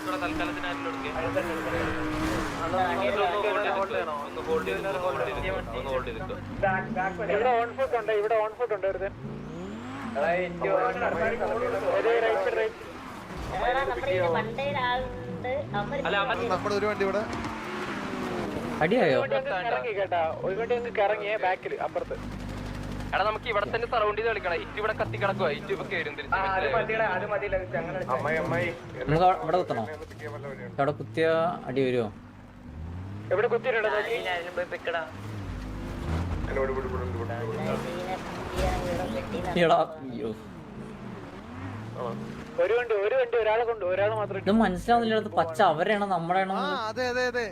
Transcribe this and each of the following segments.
നമ്മുടെ ഒരു വണ്ടി ഇവിടെ അടിയായോ കേട്ടാ ഒരു വണ്ടി ഞങ്ങൾക്ക് ഇറങ്ങിയേ ബാക്കിൽ അപ്പുറത്ത്. എടാ നമുക്ക് ഇവിടെ തന്നെ സറൗണ്ട് ചെയ്ത് കളിക്കണം. ഇറ്റ് ഇവിടെ കത്തി കിടക്കുക. ഇറ്റ് ഇപ്പൊ കയറും. നമുക്ക് ഇവിടെ കുത്തണോ? അവിടെ കുത്തിയ അടി വരുമോ? എവിടെ കുത്തിയിട്ടാ ഒരു വണ്ടി ഒരാളെ കൊണ്ട് ഒരാളെ മാത്രം. ഇത് മനസ്സിലാവുന്നില്ല. പച്ച അവരാണോ നമ്മളാണോ? അതെ അതെ അതെ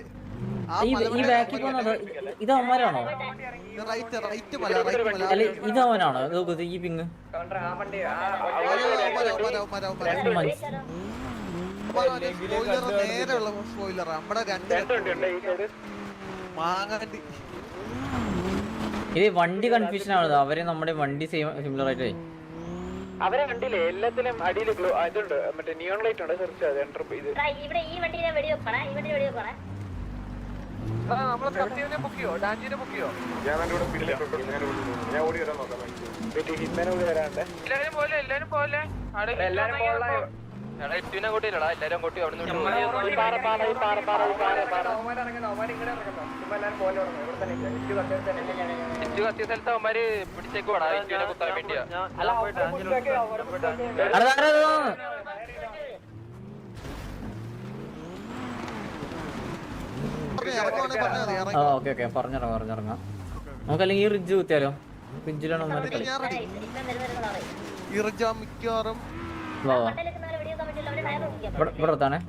ഈ ബാക്കിൽ പോകുന്നത് ഇത് അവന്മാരാണോ? അല്ല ഇത് അവനാണോ? ഈ പിങ് നേരെയുള്ള സ്പോയിലർ നമ്മുടെ മാങ്ങാണ്ടി. ഇത് വണ്ടി കൺഫ്യൂഷൻ ആണത്. അവരെ നമ്മുടെ വണ്ടി സിമിലർ ആയിട്ടേ അവരെ കണ്ടില്ലേ എല്ലാത്തിലും അടിയിൽ ഇതുണ്ട്, മറ്റേ നിയോൺ ലൈറ്റ് ഉണ്ട്. സെർച്ച് ചെയ്ത് എൻ്റർ ചെയ്ത് എല്ലാരും കൊട്ടി അവിടെ കത്തിയ സ്ഥലത്ത് അവന്മാര് പിടിച്ചേക്ക് വേണം ഇറ്റുവിനെ കുത്താൻ വേണ്ടിയാ. ഓക്കെ പറഞ്ഞിറങ്ങാം. നമുക്ക് അല്ലെങ്കിൽ ഈ റിഡ്ജ് കുത്തിയാലോ? റിഡ്ജിലാണ് മിക്കവാറും ഇവിടെ എത്താണേ.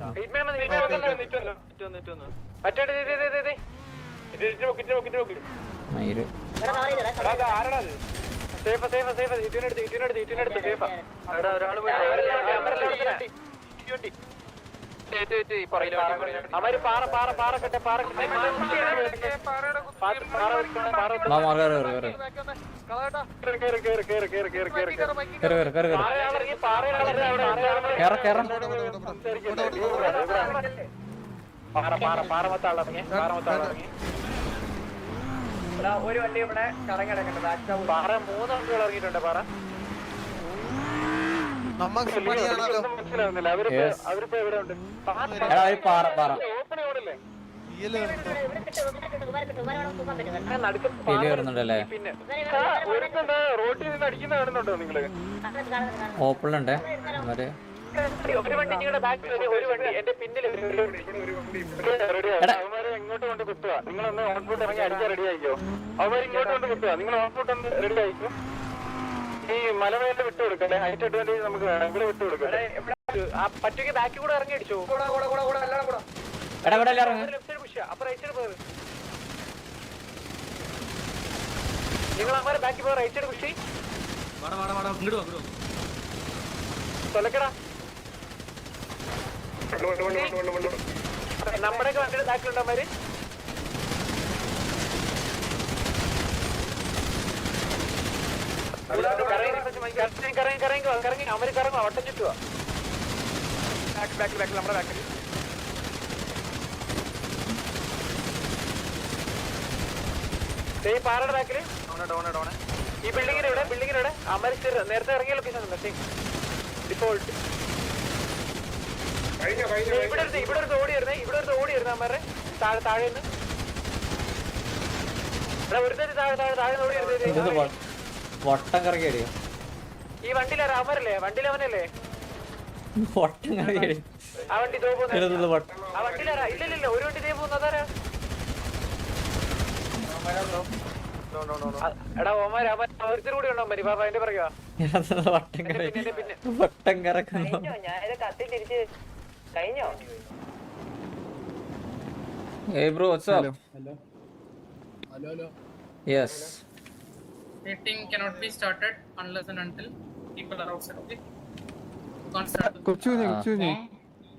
ഒരു വണ്ടി ഇവിടെ കറങ്ങി കിടക്കേണ്ടത്. 3 വണ്ടികൾ ഇറങ്ങിയിട്ടുണ്ട്. മനസ്സിലാവുന്നില്ല. അവരിപ്പോ എവിടെ ഉണ്ട്? പിന്നെ റോഡിൽ നിന്ന് അടിക്കുന്ന കാണുന്നുണ്ടോ നിങ്ങള്? ഓപ്പണിലുണ്ട് ഒരു വണ്ടി നിങ്ങളുടെ ബാക്കിൽ, ഒരു വണ്ടി എന്റെ പിന്നിൽ ഇങ്ങോട്ട് കൊണ്ട് കുത്തുക. നിങ്ങളൊന്ന് ഓൺഫുട്ട് ഇറങ്ങി അടിക്കാൻ റെഡി ആയിക്കോ. അവർ ഇങ്ങോട്ട് കൊണ്ട് കുത്തുക. നിങ്ങൾ ഓൺഫുട്ട് ഒന്ന് റെഡി ആയിക്കോ. ഈ മലമേലെ വിട്ടു കൊടുക്കല്ലേ, ഹൈറ്റ് അഡ്വാൻറ്റേജ് നമുക്ക് ഇവിടെ വിട്ടു കൊടുക്കാം. ആ പറ്റുക ബാക്കിൽ കൂടെ ഇറങ്ങി അടിച്ചോ. നിങ്ങൾ അമ്മ ബാക്കി പോ. റൈറ്റ് സൈഡ് പുഷ് തൊലക്കടാ. നമ്മുടെയൊക്കെ വണ്ടിയുടെ ബാക്കിലുണ്ടോ അവര്? കറങ്ങി അവര് കറങ്ങുക. വട്ടം ചുറ്റുക. ബാക്കിൽ നമ്മുടെ ബാക്കിൽ പാറയുടെ ബാക്കില് ഈ ബിൽഡിങ്ങിനിവിടെ അമര് നേരത്തെ ഇറങ്ങിയ ലൊക്കേഷൻ ഡിഫോൾട്ട്. ഇവിടെ ഒരു ഓടിയിരുന്നേ അമ്മരെ താഴെ നിന്ന് താഴെ ഓടി. വട്ടം കറങ്ങിയടിയോ ഈ വണ്ടിയിലാ അമരല്ലേ? വണ്ടിയിലവനല്ലേ? വട്ടം കറങ്ങിയടി. ആ വണ്ടി ആ വണ്ടിയിലാരാ? ഇല്ലല്ലോ, ഒരു വണ്ടി ഇതേ പോകുന്നു. അതാരാ? എടാ ഓമാര് ഒരുത്തർ കൂടി ഉണ്ടോ മരി? ബാബാ എന്റെ പറയാ വട്ടം കറക്കുന്നു. ഞാനിത് കത്തി തിരിച്ച് കഴിഞ്ഞോ? Hey bro, what's up? Hello. Yes. Meeting cannot be started unless and until people are outside. Okay. Can't start.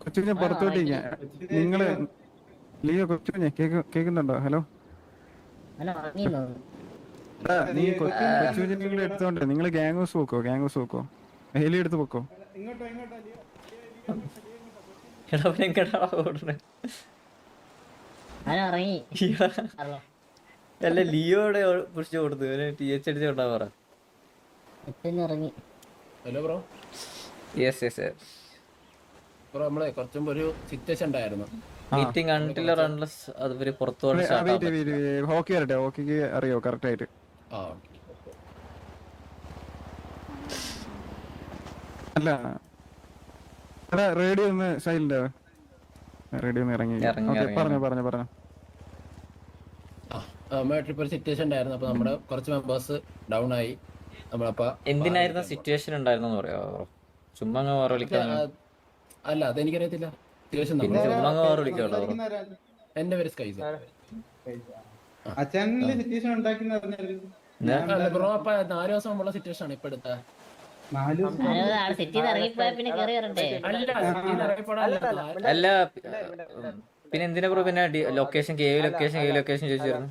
കൊച്ചുകുഞ്ഞെ പുറത്തോട്ടിരിക്കാം. നിങ്ങള് ലിയോ കൊച്ചുകുഞ്ഞെ കേൾക്കുന്നുണ്ടോ? ഹലോ നീ കൊച്ചുകുഞ്ഞെ നിങ്ങൾ എടുത്തോണ്ട് നിങ്ങള് ഗ്യാങ് ഹൗസ് പോക്കോ. ഹെലി എടുത്ത് പോക്കോ. എടാ അവൻ എങ്ങടാ ഓടണേ? അല്ല ലിയോടെ പിടിച്ച് കൊടുത്തു TH അടിച്ചോണ്ടാ പറ. Hello bro. Yes yes bro നമ്മളെ കുറച്ചു മുമ്പ് ഒരു സിറ്റുവേഷൻ ഉണ്ടായിരുന്നു. മീറ്റിംഗ് അൺടിൽ അൺലെസ് അത് വരെ പുറത്തു പോകാൻ ഹോക്കി വരട്ടെ, ഹോക്കിക്ക് അറിയോ കറക്റ്റ് ആയിട്ട്? ആ അല്ല റേഡിയോ ഒന്ന് സൈലന്റ് റേഡിയോ ഒന്ന് ഇറങ്ങി. പറഞ്ഞു നമ്മളിപ്പോ ഒരു സിറ്റുവേഷൻ ഉണ്ടായിരുന്നു. അപ്പൊ നമ്മുടെ കുറച്ച് മെമ്പേഴ്സ് ഡൗൺ ആയി. നമ്മളപ്പോ എന്തിനായിരുന്നു സിറ്റുവേഷൻ ഉണ്ടായിരുന്നു പറയാ? ചുമ്മാ അങ്ങ് വേറെ വിളിക്കാൻ. അല്ല അതെനിക്കറിയത്തില്ല. സിറ്റുവേഷൻ ചുമ്മാ അങ്ങ് വേറെ വിളിക്കാമല്ലോ. എന്റെ പേര് സ്കൈസ്. ബ്രോ അപ്പൊ 4 ദിവസം മുമ്പുള്ള സിറ്റുവേഷൻ ആണ് ഇപ്പൊ എടുത്ത. അല്ല പിന്നെ എന്തിനാ ബ്രോ പിന്നെ ലൊക്കേഷൻ ചോദിച്ചിരുന്നു?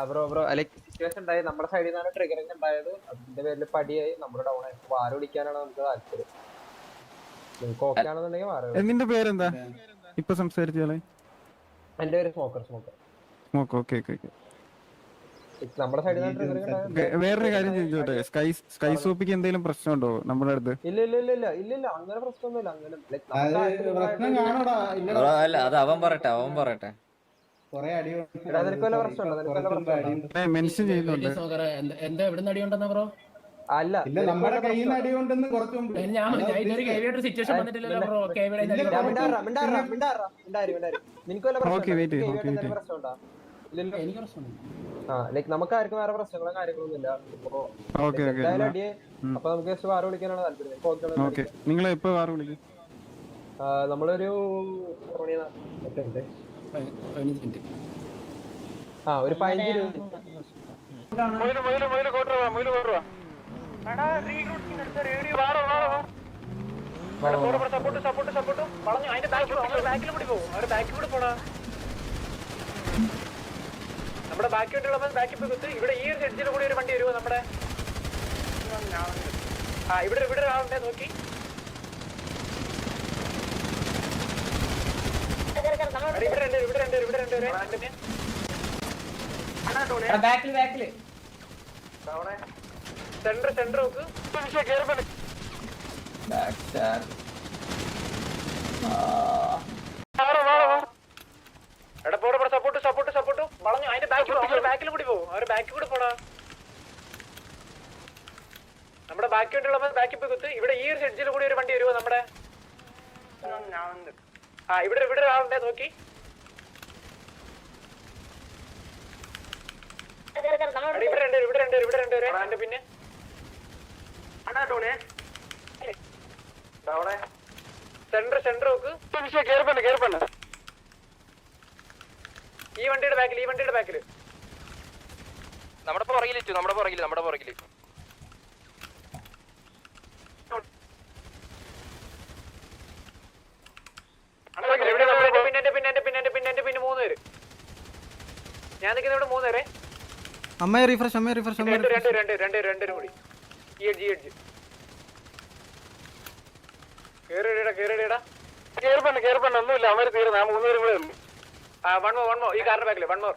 ബ്രോ ലൈക്ക് സിറ്റുവേഷൻ ഉണ്ടായി നമ്മുടെ സൈഡിൽ നിന്നാണ് ട്രിഗറിങ് ഉണ്ടായത്. അതിന്റെ പേരിൽ പടിയായി നമ്മൾ ഡൗൺ ആയി. വാര വിളിക്കാനാണ് നമുക്ക് താല്പര്യം. നിങ്ങൾക്ക് ഓക്കെ ആണെന്നുണ്ടെങ്കിൽ വാര. നിന്റെ പേരെന്താ ഇപ്പൊ സംസാരിച്ചാലേ? എന്റെ പേര് സ്മോക്കർ. നമ്മുടെ സൈഡിൽ നിന്നാണ് ട്രിഗറിങ് ഉണ്ടായത്. വേറൊരു കാര്യം ചോദിച്ചോട്ടെ, സ്കൈ സോപ്പിക്ക് എന്തെങ്കിലും പ്രശ്നമുണ്ടോ നമ്മുടെ അടുത്ത്? ഇല്ല അങ്ങനെ പ്രശ്നമൊന്നുമില്ല. അങ്ങനെ അല്ല അത് അവൻ പറയട്ടെ. മെൻഷൻ ചെയ്യുന്നുണ്ട്. എന്താ എവിടെ നിന്ന് അടിയുണ്ടെന്നാ ബ്രോ? അല്ല നമ്മുടെ കയ്യിൽ നിന്ന് അടികൊണ്ടെന്ന് കുറച്ചു സിറ്റുവേഷൻ വന്നിട്ടില്ലല്ലോ ബ്രോ. നമുക്ക് ആർക്കും വേറെ പ്രശ്നങ്ങളും കാര്യങ്ങളൊന്നും ഇല്ല. അപ്പൊ നമുക്ക് ജസ്റ്റ് വാറ വിളിക്കാനാണ് താല്പര്യം. നിങ്ങൾ എപ്പോ വാറ വിളിക്കും? നമ്മളൊരു ഒരു 15 നമ്മുടെ ബാക്കി വണ്ടിയുള്ളപ്പോൾ ബാക്കി പോയി കുത്തി. ഇവിടെ ഈ ഒരു എഡ്ജിൽ കൂടി ഒരു വണ്ടി വരുമോ നമ്മുടെ? ഇവിടെ ഒരാളുണ്ടേ നോക്കി. സെന്റർ നോക്ക്. എടാ പോടാ സപ്പോർട്ട് വളഞ്ഞു. അതിന്റെ ബാക്കിൽ കൂടി പോകും. അവരുടെ ബാക്കിൽ കൂടി പോടാ. നമ്മുടെ ബാക്കി വണ്ടിയുള്ളപ്പോൾ ബാക്കി പോയി കുത്ത്. ഇവിടെ ഈ ഒരു എഡ്ജിൽ കൂടി ഒരു വണ്ടി വരുമോ നമ്മുടെ? ഇവിടെ ഒരാളുണ്ടേ നോക്കി. ഇവിടെ രണ്ട് പിന്നെ സെന്റർ നോക്ക്. കേർപ്പണ് ഈ വണ്ടിയുടെ ബാക്കില് നമ്മുടെ പുറകില് പിന്നെ 3 പേര്. ഞാൻ നിൽക്കുന്ന ഇവിടെ 3 പേരെ. അമ്മയെ റീഫ്രഷ് രണ്ടുപേരും കൂടി ഈ എഡ്ജ് കേറിയടാ. കേർപ്പണ് ഒന്നുമില്ല. അവര് തീർന്നു. 3 പേരും കൂടെ ഉണ്ട്. വൺ മോർ ഈ കാറിന്റെ ബാക്കില് വൺ മോർ.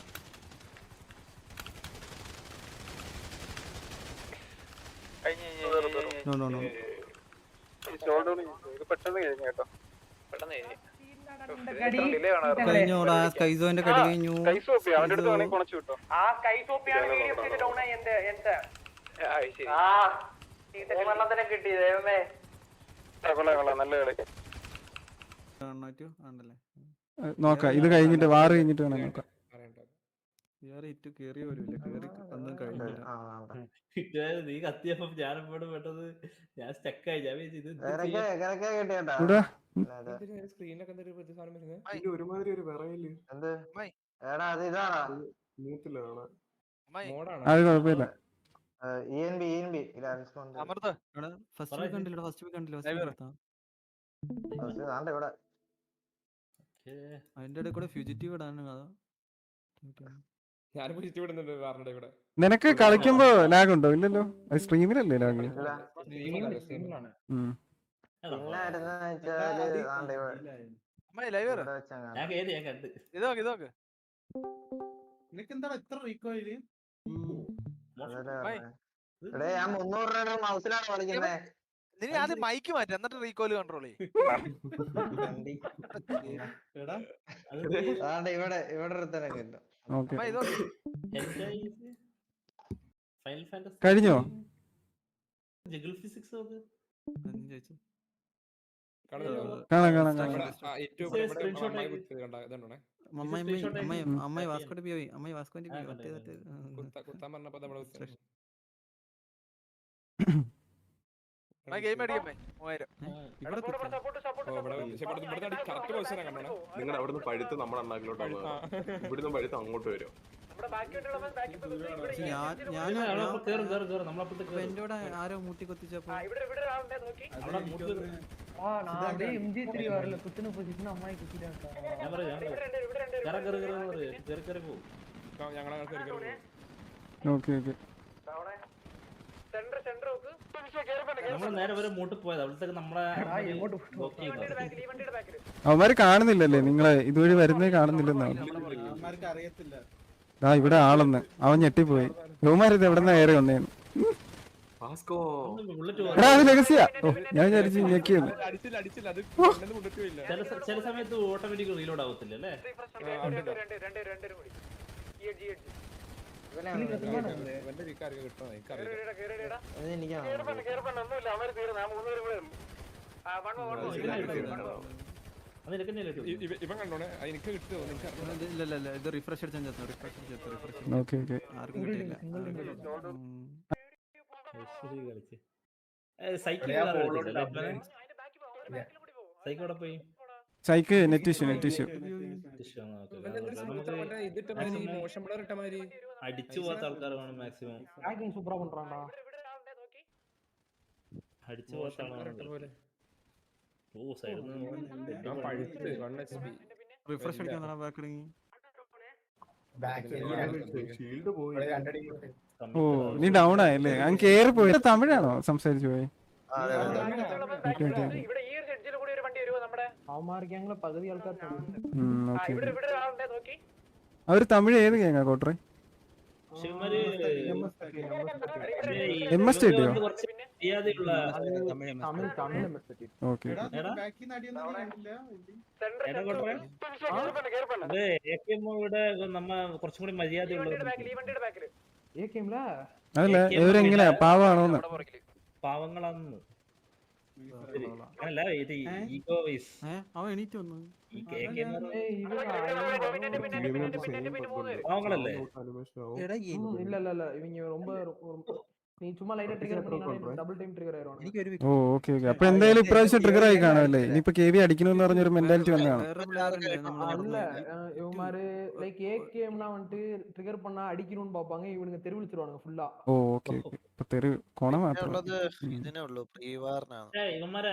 പെട്ടെന്ന് കഴിഞ്ഞു കേട്ടോ. കഴിഞ്ഞോടാ സ്കൈസോന്റെ കടി കഴിഞ്ഞു. അവന്റെ അടുത്ത് വേണമെങ്കിൽ കുണച്ചു കിട്ടോ. നല്ല കളി. നോക്കാം, ഇത് കഴിഞ്ഞിട്ട് വാറ് കഴിഞ്ഞിട്ട് വേണം നോക്കാം. നീ കത്തിയപ്പോ ഞാനെപ്പോഴും പെട്ടത് ഞാൻ സ്റ്റക്കായി. ഞാൻ അത് കുഴപ്പമില്ല. അതിന്റെ ഇടയിൽ കൂടെ ഫ്യൂജിറ്റീവ് ഇടാണ് കഥ. നിനക്ക് കളിക്കുമ്പോ ലാഗ് ഉണ്ടോ? ഇല്ലല്ലോ, അത് സ്ട്രീമിലല്ലേ ലാഗ്? ഞാൻ കേറി ഞാൻ കണ്ട് നിനക്കെന്താണ് ഇത്ര റീകോയില്? ഞാൻ 300 രൂപയുടെ മൗസിലാണ് കളിക്കുന്നത്. നീ ആദ്യം മൈക്ക് മാറ്റി എന്നിട്ട് റീകോയിൽ കൺട്രോൾ ചെയ്യും. ഇവിടെ ഒരുത്തനെ കിട്ടും. ഓക്കെ ഫൈനൽ ഫാന്റസി കഴിഞ്ഞോ? ജിഗിൾ ഫിസിക്സ് നോക്ക്. കാണാം അമ്മായി വാസ്കോട്ട് പോയി. അമ്മായി വാസ്കോട്ട് പോയി. ഗെയിം അടിക്കമ്മേ 3000. നിങ്ങൾ അവിടുന്ന് പഴുത്ത് നമ്മുടെ അണ്ണാക്കിലോട്ട് ഇവിടുന്ന് പഴുത്ത് അങ്ങോട്ട് വരും. എന്റെ കൂടെ ആരോ മൂട്ടി കൊത്തിച്ചപ്പോ ഓക്കെ നമ്മള് നേരെ വരെ മൂട്ട് പോയത് അവിടത്തേക്ക് നമ്മളെ അവന്മാര് കാണുന്നില്ലല്ലേ? നിങ്ങളെ ഇതുവഴി വരുന്നേ കാണുന്നില്ലെന്നാണ്. ആ ഇവിടെ ആളെന്ന് അവൻ ഞെട്ടിപ്പോയി. യുവമാരിത് എവിടെ നിന്ന് കയറി വന്നേന്ന്. എടാ അത് രഹസ്യാ. ഓ ഞാൻ വിചാരിച്ചു ഞെക്കിയെന്ന്. ചില സമയത്ത് ഓട്ടോമാറ്റിക് റീലോഡ് ആവത്തില്ല അല്ലേ? ഇല്ല ഇത് റിഫ്രഷ് അടിച്ചു. ഓക്കെ ആർക്കും കിട്ടിയില്ല. സൈക്കോടെ പോയി സൈക്ക് നെറ്റ് ഇഷ്യൂ അടിച്ചു പോകാത്ത ആൾക്കാരാണ് മാക്സിമം. അടിച്ചു പോകാത്ത ആളാണ്. ഓ സൈഡിൽ റിഫ്രഷ് അടിക്കാൻ ബാക്കിടങ്ങി. ഓ നീ ഡൗൺ ആയല്ലേ? ഞാൻ കേറി പോയി. തമിഴാണോ സംസാരിച്ചു പോയി? അവര് തമിഴ് ഏത് കേങ്ങാ കോട്ടറെ? MS കിട്ടിയോ? ഓക്കെ നമ്മ കുറച്ചും കൂടി മര്യാദയുള്ള അതല്ല ഇവരെങ്ങനെയാ പാവാണോന്ന്? പാവങ്ങളാന്ന് അല്ല ഇത് ഈഗോ വൈസ്. അവൻ എണീറ്റ് വന്നു. പാവങ്ങളല്ലേ? ഓ ഓക്കെ അപ്പൊ എന്തായാലും ഇപ്രാവശ്യം ട്രിഗർ ആയി കാണുമല്ലേ? ഇനിയിപ്പോ KV അടിക്കണമെന്ന് പറഞ്ഞൊരു മെന്റാലിറ്റി വന്നതാണ്. ഓ ഓക്കെ ഇപ്പൊ തെറി കോണ മാത്രം. ഇതിനേ ഉള്ളൂ. ഇവന്മാരെ